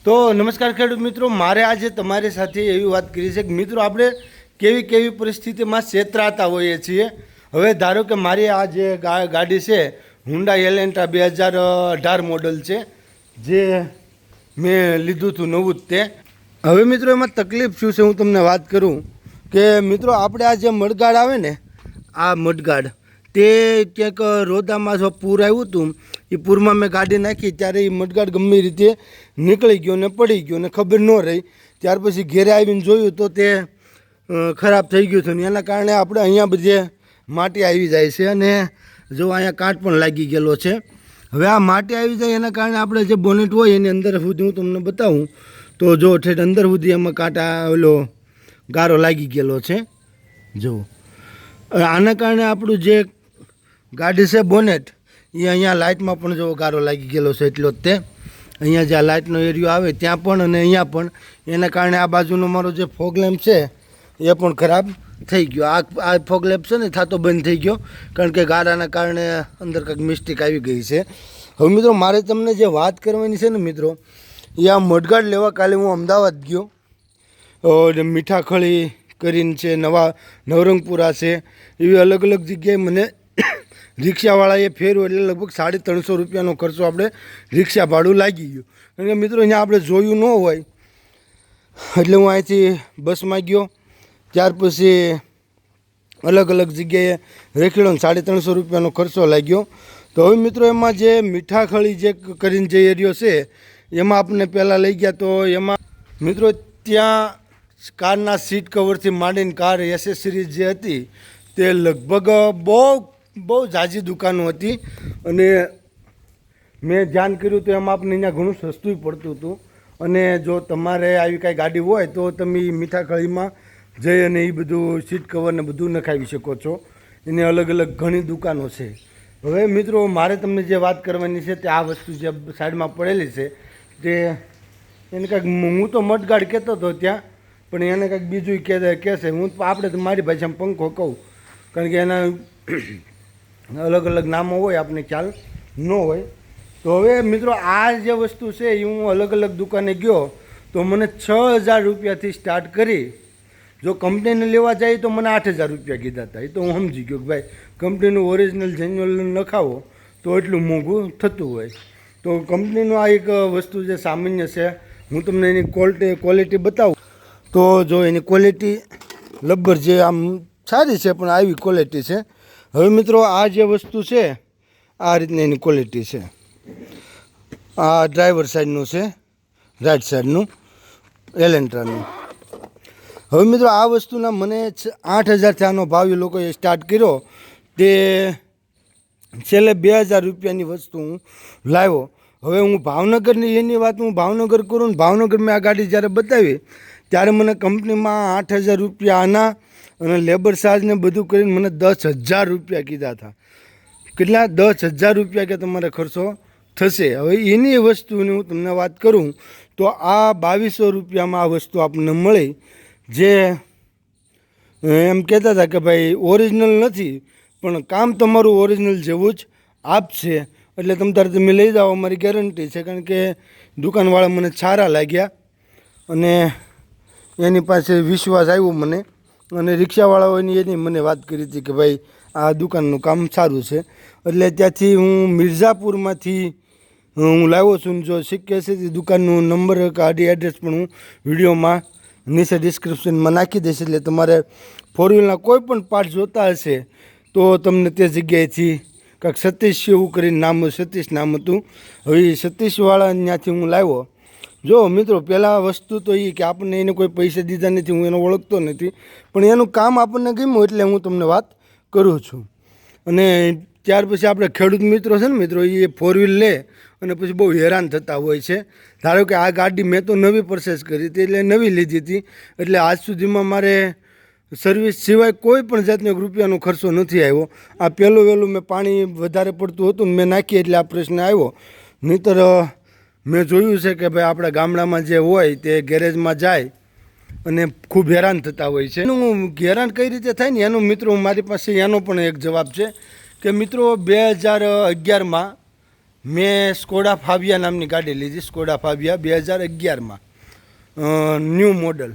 તો નમસ્કાર ખેડૂત મિત્રો, મારે આજે તમારી સાથે એવી વાત કરી છે કે મિત્રો આપણે કેવી કેવી પરિસ્થિતિમાં છેતરાતા હોઈએ છીએ. હવે ધારો કે મારી આ જે ગાડી છે હુન્ડાઈ એલેન્ટ્રા 2018 મોડલ છે, જે મેં લીધું હતું નવું જ તે. હવે મિત્રો એમાં તકલીફ શું છે હું તમને વાત કરું કે મિત્રો આપણે આ જે મડગાડ આવે ને, આ મડગાડ તે ક્યાંક રોદામાં જો પૂર આવ્યું હતું, એ પૂરમાં મેં ગાડી નાખી ત્યારે એ મડગાડ ગમે રીતે નીકળી ગયો ને પડી ગયો ને ખબર ન રહી. ત્યાર પછી ઘેરે આવીને જોયું તો તે ખરાબ થઈ ગયું હતું ને એના કારણે આપણે અહીંયા બધે માટી આવી જાય છે અને જો અહીંયા કાંટ પણ લાગી ગયેલો છે. હવે આ માટી આવી જાય એના કારણે આપણે જે બોનેટ હોય એની અંદર સુધી હું તમને બતાવું તો જો ઠેઠ અંદર સુધી એમાં કાંટા ઓલો ગારો લાગી ગયેલો છે. જો આના કારણે આપણું જે ગાડી છે બોનેટ એ અહીંયા લાઇટમાં પણ જો ગારો લાગી ગયેલો છે એટલો જ તે. અહીંયા જે આ લાઇટનો એરિયો આવે ત્યાં પણ અને અહીંયા પણ, એના કારણે આ બાજુનો મારો જે ફોગ લેમ્પ છે એ પણ ખરાબ થઈ ગયો. આ ફોગ લેમ્પ છે ને થતો બંધ થઈ ગયો કારણ કે ગારાના કારણે અંદર કંઈક મિસ્ટેક આવી ગઈ છે. હવે મિત્રો મારે તમને જે વાત કરવાની છે ને મિત્રો, એ આ મડગાડ લેવા કાલે હું અમદાવાદ ગયો. મીઠાખળી કરીને છે, નવરંગપુરા છે, એવી અલગ અલગ જગ્યાએ મને રિક્ષાવાળાએ ફેરવ્યો એટલે લગભગ 350 રૂપિયાનો ખર્ચો આપણે રિક્ષા ભાડું લાગી ગયું. કારણ કે મિત્રો અહીંયા આપણે જોયું ન હોય એટલે હું અહીંથી બસમાં ગયો, ત્યાર પછી અલગ અલગ જગ્યાએ રેખીડો 350 રૂપિયાનો ખર્ચો લાગ્યો. તો હવે મિત્રો એમાં જે મીઠાખળી જે કરીને જે એરિયો છે એમાં આપણને પહેલાં લઈ ગયા. તો એમાં મિત્રો ત્યાં કારના સીટ કવરથી માંડીને કાર એસેસરીઝ જે હતી તે લગભગ બહુ ઝાઝી દુકાનો હતી અને મેં ધ્યાન કર્યું તો એમાં આપણને અહીંયા ઘણું સસ્તું પડતું હતું. અને જો તમારે આવી કાંઈ ગાડી હોય તો તમે મીઠાખળીમાં જઈ અને એ બધું સીટ કવરને બધું નખાવી શકો છો. એને અલગ અલગ ઘણી દુકાનો છે. હવે મિત્રો મારે તમને જે વાત કરવાની છે તે આ વસ્તુ જે સાઈડમાં પડેલી છે તે એને કાંઈક હું તો મડગાડ કહેતો હતો ત્યાં, પણ એને કાંઈક બીજું કહેશે. હું આપણે તો મારી ભાષામાં પંખો કહું કારણ કે એના અલગ અલગ નામો હોય આપણને ખ્યાલ ન હોય. તો હવે મિત્રો આ જે વસ્તુ છે એ હું અલગ અલગ દુકાને ગયો તો મને 6000 રૂપિયાથી સ્ટાર્ટ કરી, જો કંપનીને લેવા જાય તો મને 8000 રૂપિયા કીધા હતા. એ તો હું સમજી ગયો કે ભાઈ કંપનીનું ઓરિજિનલ જેન્યુઅલ નખાવો તો એટલું મોંઘું થતું હોય. તો કંપનીનું આ એક વસ્તુ જે સામાન્ય છે, હું તમને એની ક્વોલિટી બતાવું તો જો એની ક્વોલિટી લબ્બર જે આમ સારી છે પણ આવી ક્વોલિટી છે. હવે મિત્રો આ જે વસ્તુ છે આ રીતની એની ક્વોલિટી છે. આ ડ્રાઈવર સાઈડનું છે, રાઈટ સાઈડનું એલેન્ટ્રાનું. હવે મિત્રો આ વસ્તુના મને 8000થી આનો ભાવ એ લોકોએ સ્ટાર્ટ કર્યો. તે છેલ્લે 2000 રૂપિયાની વસ્તુ હું લાવ્યો. હવે હું ભાવનગરની એની વાત હું ભાવનગર કરું ને, ભાવનગર મેં આ ગાડી જ્યારે બતાવી ત્યારે મને કંપનીમાં 8000 રૂપિયા આના અને લેબર ચાર્જને બધું કરીને મને 10000 રૂપિયા કીધા હતા. કેટલા? 10000 રૂપિયા કે તમારે ખર્ચો થશે. હવે એની વસ્તુની હું તમને વાત કરું તો આ 2200 રૂપિયામાં આ વસ્તુ આપણને મળી. જે એમ કહેતા હતા કે ભાઈ ઓરિજિનલ નથી પણ કામ તમારું ઓરિજિનલ જેવું જ આપશે, એટલે તમે લઈ જાઓ, અમારી ગેરંટી છે. કારણ કે દુકાનવાળા મને સારા લાગ્યા અને એની પાસે વિશ્વાસ આવ્યો મને. અને રિક્ષાવાળાઓની એની મને વાત કરી હતી કે ભાઈ આ દુકાનનું કામ સારું છે. એટલે ત્યાંથી હું મિર્ઝાપુરમાંથી હું લાવ્યો છું. જો શક્ય છે તે દુકાનનું નંબર ગાડી એડ્રેસ પણ હું વિડીયોમાં નીચે ડિસ્ક્રિપ્શનમાં નાખી દઈશ. એટલે તમારે ફોર વ્હીલના કોઈ પણ પાર્ટ જોતા હશે તો તમને તે જગ્યાએથી કાંઈક સતીશ એવું કરીને નામ, સતીશ નામ હતું. હવે એ સતીશવાળા ત્યાંથી હું લાવ્યો. જો મિત્રો પહેલાં વસ્તુ તો એ કે આપણને એને કોઈ પૈસા દીધા નથી, હું એને ઓળખતો નથી, પણ એનું કામ આપણને ગમ્યું એટલે હું તમને વાત કરું છું. અને ત્યાર પછી આપણે ખેડૂત મિત્રો છે ને મિત્રો, એ ફોર વ્હીલ લે અને પછી બહુ હેરાન થતા હોય છે. ધારો કે આ ગાડી મેં તો નવી પરચેસ કરી હતી એટલે નવી લીધી હતી, એટલે આજ સુધીમાં મારે સર્વિસ સિવાય કોઈ પણ જાતનો રૂપિયાનો ખર્ચો નથી આવ્યો. આ વહેલું મેં પાણી વધારે પડતું હતું ને મેં નાખી એટલે આ પ્રશ્ન આવ્યો. નહીંતર મેં જોયું છે કે ભાઈ આપણા ગામડામાં જે હોય તે ગેરેજમાં જાય અને ખૂબ હેરાન થતા હોય છે. એનું હેરાન કઈ રીતે થાય ને એનું મિત્રો મારી પાસે એનો પણ એક જવાબ છે કે મિત્રો 2011માં મેં સ્કોડા ફાબિયા નામની ગાડી લીધી, સ્કોડા ફાબિયા 2011માં ન્યૂ મોડલ.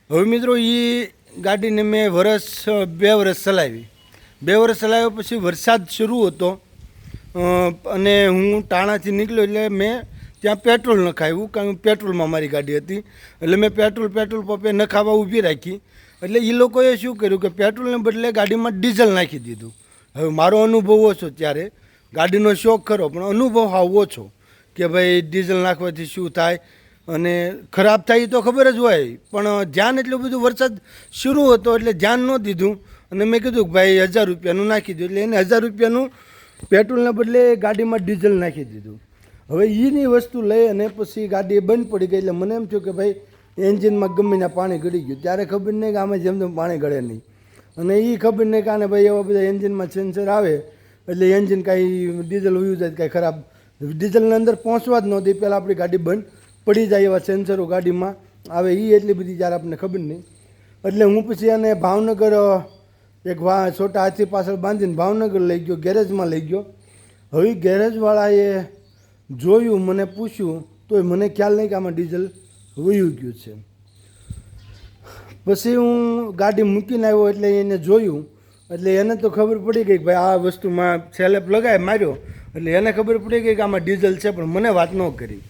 હવે મિત્રો એ ગાડીને મેં 2 વર્ષ ચલાવી. 2 વર્ષ ચલાવ્યા પછી વરસાદ શરૂ હતો અને હું ટાણાથી નીકળ્યો એટલે મેં ત્યાં પેટ્રોલ નખાવ્યું, કારણ કે પેટ્રોલમાં મારી ગાડી હતી એટલે મેં પેટ્રોલ પંપે નખાવા ઊભી રાખી. એટલે એ લોકોએ શું કર્યું કે પેટ્રોલને બદલે ગાડીમાં ડીઝલ નાખી દીધું. હવે મારો અનુભવ ઓછો, ત્યારે ગાડીનો શોખ ખરો પણ અનુભવ હાવ ઓછો કે ભાઈ ડીઝલ નાખવાથી શું થાય અને ખરાબ થાય એ તો ખબર જ હોય, પણ ધ્યાન એટલું બધું વરસાદ શરૂ હતો એટલે ધ્યાન ન દીધું અને મેં કીધું કે ભાઈ 1000 રૂપિયાનું નાખી દઉં. એટલે એને 1000 રૂપિયાનું પેટ્રોલને બદલે ગાડીમાં ડીઝલ નાખી દીધું. હવે એની વસ્તુ લઈ અને પછી ગાડી બંધ પડી ગઈ. એટલે મને એમ થયું કે ભાઈ એન્જિનમાં ગમે ત્યાં પાણી ગળી ગયું. ત્યારે ખબર નહીં કે આમાં જેમ તેમ પાણી ગળે નહીં, અને એ ખબર નહીં કે ભાઈ એવા બધા એન્જિનમાં સેન્સર આવે એટલે એન્જિન કાંઈ ડીઝલ ઉયું જાય કાંઈ ખરાબ ડીઝલની અંદર પહોંચવા જ ન દે, પહેલાં આપણી ગાડી બંધ પડી જાય એવા સેન્સરો ગાડીમાં આવે. એ એટલી બધી જ્યારે આપણને ખબર નહીં. એટલે હું પછી એને ભાવનગર એક છોટા હાથી પાછળ બાંધીને ભાવનગર લઈ ગયો, ગેરેજમાં લઈ ગયો. હવે ગેરેજવાળાએ જોયું, મને પૂછ્યું તોય મને ખ્યાલ નહીં કે આમાં ડીઝલ વયું ગયું છે. પછી હું ગાડી મૂકીને આવ્યો એટલે એને જોયું, એટલે એને તો ખબર પડી ગઈ કે ભાઈ આ વસ્તુમાં સેલેપ લગાય માર્યો, એટલે એને ખબર પડી ગઈ કે આમાં ડીઝલ છે, પણ મને વાત ન કરી.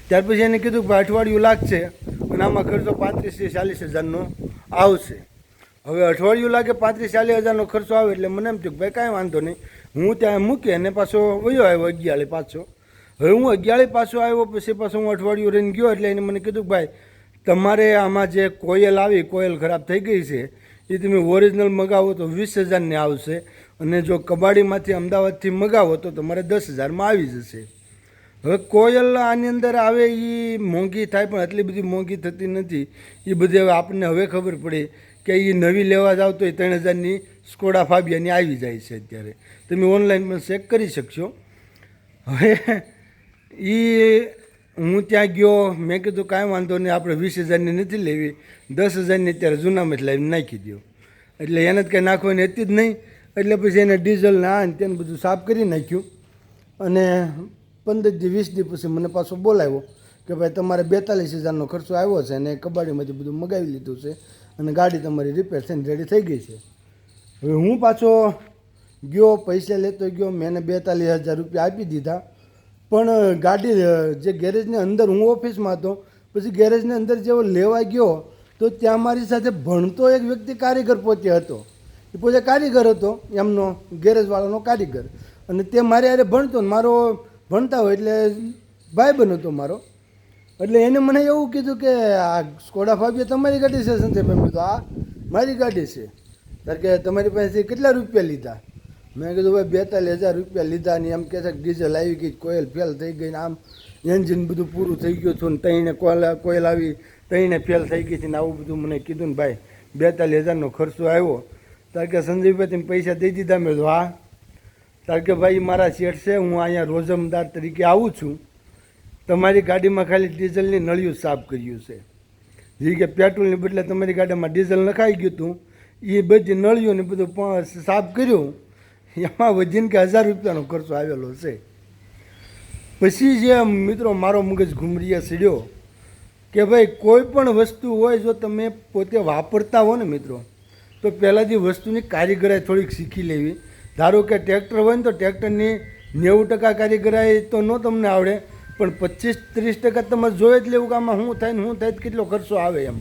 ત્યાર પછી એને કીધું કે ભાઈ અઠવાડિયું લાગશે અને આમાં ખર્ચો 35-40 હજારનો આવશે. હવે અઠવાડિયું લાગે 35-40 હજારનો ખર્ચો આવે એટલે મને એમ થયું કે ભાઈ કાંઈ વાંધો નહીં, હું ત્યાં મૂકી અને પાછો વયો આવ્યો અગિયાળી પાછો. હવે હું અગિયાળી પાછો આવ્યો પછી પાછો હું અઠવાડિયું રહીને ગયો એટલે એને મને કીધું કે ભાઈ તમારે આમાં જે કોયલ આવી, કોયલ ખરાબ થઈ ગઈ છે, એ તમે ઓરિજિનલ મગાવો તો 20,000ની આવશે અને જો કબાડીમાંથી અમદાવાદથી મગાવો તો તમારે 10,000માં આવી જશે. હવે કોયલ આની અંદર આવે એ મોંઘી થાય પણ એટલી બધી મોંઘી થતી નથી. એ બધી હવે આપણને હવે ખબર પડી કે એ નવી લેવા જાવ તો એ 3,000ની સ્કોડા ફાબિયાની આવી જાય છે. અત્યારે તમે ઓનલાઈન પણ ચેક કરી શકશો. હવે એ હું ત્યાં ગયો, મેં કીધું કાંઈ વાંધો નહીં, આપણે 20,000ની નથી લેવી, 10,000ની અત્યારે જૂનામાં જ લાવીને નાખી દો. એટલે એને જ કંઈ નાખવાની હતી જ નહીં. એટલે પછી એને ડીઝલ ને આ ને તેને બધું સાફ કરી નાખ્યું અને 15-20 દી પછી મને પાછો બોલાવ્યો કે ભાઈ તમારે 42,000નો ખર્ચો આવ્યો છે અને કબાડીમાંથી બધું મગાવી લીધું છે અને ગાડી તમારી રિપેર થઈને રેડી થઈ ગઈ છે. હવે હું પાછો ગયો, પૈસા લેતો ગયો, મેં 42,000 રૂપિયા આપી દીધા. પણ ગાડી જે ગેરેજની અંદર, હું ઓફિસમાં હતો, પછી ગેરેજની અંદર જેવો લેવા ગયો તો ત્યાં મારી સાથે ભણતો એક વ્યક્તિ કારીગર પોતે હતો. એ પોતે કારીગર હતો, એમનો ગેરેજવાળાનો કારીગર, અને તે મારે હારે ભણતો, મારો ભણતા હોય એટલે ભાઈબંધ હતો મારો. એટલે એને મને એવું કીધું કે આ સ્કોડા ફાબિયા તમારી ગાડી છે સંજયભાઈ? મેં કીધું આ મારી ગાડી છે. કારણ કે તમારી પાસેથી કેટલા રૂપિયા લીધા? મેં કીધું ભાઈ 42,000 રૂપિયા લીધા. ને એમ કહે છે કે ડીઝલ આવી ગઈ, કોયલ ફેલ થઈ ગઈ, ને આમ એન્જિન બધું પૂરું થઈ ગયું હતું, ને તઈને કોયલ આવી, તઈને ફેલ થઈ ગઈ હતી, ને આવું બધું મને કીધું. ને ભાઈ 42,000નો ખર્ચો આવ્યો. કારણ કે સંજયભાઈ તમે પૈસા દઈ દીધા? મેં કીધું હા. કારણ કે ભાઈ મારા શેઠ છે, હું અહીંયા રોજમદાર તરીકે આવું છું, તમારી ગાડીમાં ખાલી ડીઝલની નળિયું સાફ કર્યું છે. જે કે પેટ્રોલની બદલે તમારી ગાડીમાં ડીઝલ નખાઈ ગયું હતું, એ બધી નળીઓને બધું સાફ કર્યું, એમાં વધીને કે 1000 રૂપિયાનો ખર્ચો આવેલો છે. પછી જે મિત્રો મારો મગજ ઘૂમરીએ સીડ્યો કે ભાઈ કોઈ પણ વસ્તુ હોય જો તમે પોતે વાપરતા હો ને મિત્રો, તો પહેલાંથી વસ્તુની કારીગરાઈ થોડીક શીખી લેવી. ધારો કે ટ્રેક્ટર હોય ને તો ટ્રેક્ટરની 90% કારીગરાઈ તો ન તમને આવડે, પણ 25-30% તમારે જોઈ જ લેવું કે આમાં શું થાય ને શું થાય, કેટલો ખર્ચો આવે એમ.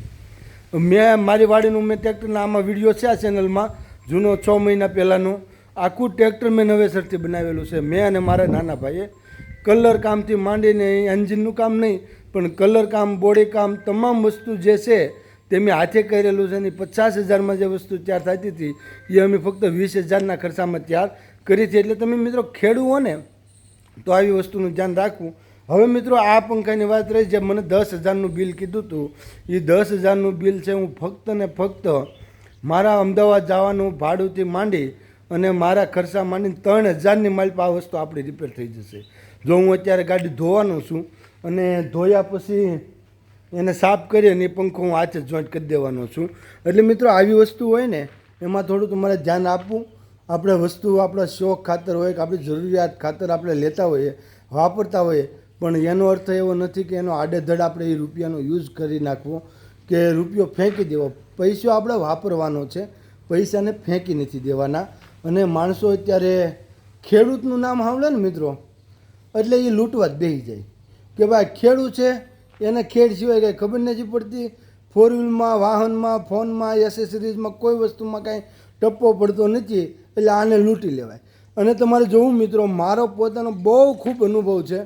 મેં મારી વાડીનું મેં ટ્રેક્ટરના આમાં વિડીયો છે આ ચેનલમાં, જૂનો 6 મહિના પહેલાંનો. આખું ટ્રેક્ટર મેં નવેસરથી બનાવેલું છે, મેં અને મારા નાના ભાઈએ. કલર કામથી માંડીને એન્જિનનું કામ નહીં પણ કલર કામ, બોડી કામ, તમામ વસ્તુ જે છે તે મેં હાથે કરેલું છે. અને 50,000માં જે વસ્તુ તૈયાર થતી હતી એ અમે ફક્ત 20,000ના ખર્ચામાં તૈયાર કરી હતી. એટલે તમે મિત્રો ખેડૂ હો ને તો આવી વસ્તુનું ધ્યાન રાખવું. હવે મિત્રો આ પંખાની વાત રહી, જે મને 10,000નું બિલ કીધું હતું, એ 10,000નું બિલ છે. હું ફક્ત ને ફક્ત મારા અમદાવાદ જવાનું ભાડુંથી માંડી અને મારા ખર્ચા માંડીને 3,000ની માલ પર આ વસ્તુ આપણી રિપેર થઈ જશે. જો હું અત્યારે ગાડી ધોવાનો છું અને ધોયા પછી એને સાફ કરી અને એ પંખો હું હાથે જોઈન્ટ કરી દેવાનો છું. એટલે મિત્રો આવી વસ્તુ હોય ને એમાં થોડું તમારે ધ્યાન આપવું. આપણે વસ્તુ આપણા શોખ ખાતર હોય કે આપણી જરૂરિયાત ખાતર આપણે લેતા હોઈએ, વાપરતા હોઈએ, પણ એનો અર્થ એવો નથી કે એનો આડેધડ આપણે એ રૂપિયાનો યુઝ કરી નાખવો કે રૂપિયો ફેંકી દેવો. પૈસો આપણે વાપરવાનો છે, પૈસાને ફેંકી નથી દેવાના. અને માણસો અત્યારે ખેડૂતનું નામ સાંભળે ને મિત્રો એટલે એ લૂંટવા જ બેસી જાય કે ભાઈ ખેડૂત છે, એને ખેડ સિવાય કંઈ ખબર નથી પડતી. ફોર વ્હીલમાં, વાહનમાં, ફોનમાં, એસેસરીઝમાં કોઈ વસ્તુમાં કાંઈ ટપ્પો પડતો નથી, એટલે આને લૂંટી લેવાય. અને તમારે જોવું મિત્રો, મારો પોતાનો બહુ ખૂબ અનુભવ છે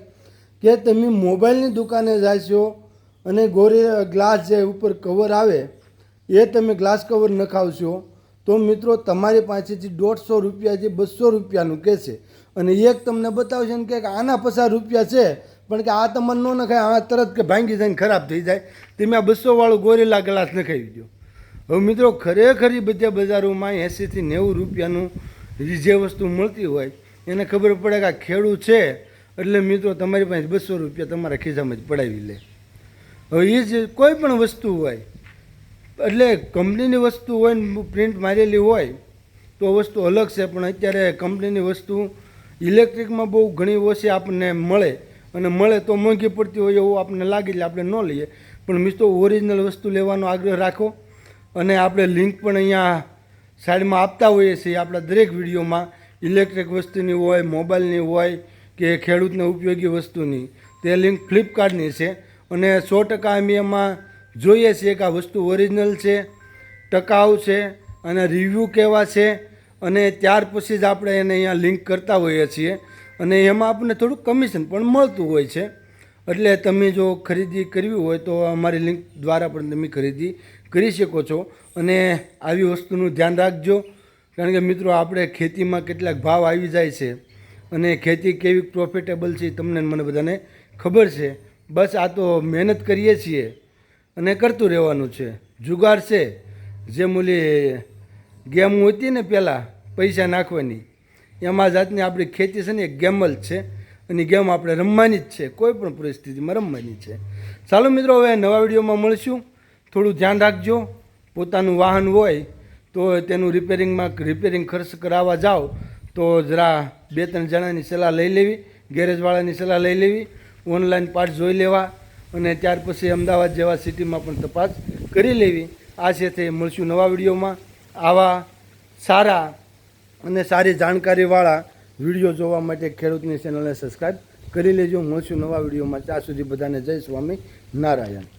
કે તમે મોબાઈલની દુકાને જાશો અને ગ્લાસ જે ઉપર કવર આવે એ તમે ગ્લાસ કવર નખાવશો તો મિત્રો તમારી પાસેથી 150 રૂપિયા 200 રૂપિયાનું કહેશે. અને એક તમને બતાવશે ને કે આના 50 રૂપિયા છે પણ કે આ તમારે ન નખાય, આ તરત કે ભાંગી જાય ખરાબ થઈ જાય, તમે આ 200 વાળું ગોરેલા ગ્લાસ નખાવી દો. હવે મિત્રો ખરેખર બધા બજારોમાં 80 થી 90 રૂપિયાનું જે વસ્તુ મળતી હોય એને ખબર પડે કે આ ખેડૂત છે એટલે મિત્રો તમારી પાસે 200 રૂપિયા તમારા ખિસ્સામાં જ પડાવી લે. હવે એ જ કોઈ પણ વસ્તુ હોય, એટલે કંપનીની વસ્તુ હોય ને પ્રિન્ટ મારેલી હોય તો વસ્તુ અલગ છે, પણ અત્યારે કંપનીની વસ્તુ ઇલેક્ટ્રિકમાં બહુ ઘણી ઓછી આપણને મળે, અને મળે તો મોંઘી પડતી હોય એવું આપણને લાગે એટલે આપણે ન લઈએ. પણ મિત્રો ઓરિજિનલ વસ્તુ લેવાનો આગ્રહ રાખો. અને આપણે લિંક પણ અહીંયા સાઈડમાં આપતા હોઈએ છીએ આપણા દરેક વિડીયોમાં. ઇલેક્ટ્રિક વસ્તુની હોય, મોબાઈલની હોય કે ખેડૂતને ઉપયોગી વસ્તુની, તે લિંક ફ્લિપકાર્ટની છે. અને 100% અમે એમાં જોઈએ છીએ કે આ વસ્તુ ઓરિજિનલ છે, ટકાઉ છે અને રિવ્યૂ કેવા છે, અને ત્યાર પછી જ આપણે એને અહીંયા લિંક કરતા હોઈએ છીએ. અને એમાં આપણને થોડુંક કમિશન પણ મળતું હોય છે. એટલે તમે જો ખરીદી કરવી હોય તો અમારી લિંક દ્વારા પણ તમે ખરીદી કરી શકો છો. અને આવી વસ્તુનું ધ્યાન રાખજો, કારણ કે મિત્રો આપણે ખેતીમાં કેટલાક ભાવ આવી જાય છે અને ખેતી કેવી પ્રોફિટેબલ છે તમને મને બધાને ખબર છે. બસ આ તો મહેનત કરીએ છીએ અને કરતું રહેવાનું છે. જુગાર છે, જે મૂલી ગેમ હતી ને પહેલાં પૈસા નાખવાની, એમાં જાતની આપણી ખેતી છે ને એક ગેમ જ છે, અને ગેમ આપણે રમવાની જ છે, કોઈ પણ પરિસ્થિતિમાં રમવાની છે. ચાલો મિત્રો, હવે નવા વિડીયોમાં મળશું. થોડું ધ્યાન રાખજો. પોતાનું વાહન હોય તો તેનું રિપેરિંગ ખર્ચ કરાવવા જાઓ તો જરા 2-3 જણાની સલાહ લઈ લેવી, ગેરેજવાળાની સલાહ લઈ લેવી, ઓનલાઈન પાર્ટ જોઈ લેવા, અને ત્યાર પછી અમદાવાદ જેવા સિટીમાં પણ તપાસ કરી લેવી. આ સાથે મળશું નવા વિડીયોમાં. આવા સારા અને સારી જાણકારીવાળા વિડીયો જોવા માટે ખેડૂતની ચેનલને સબસ્ક્રાઈબ કરી લેજો. મળશું નવા વિડીયોમાં. ત્યાં સુધી બધાને જય સ્વામી નારાયણ.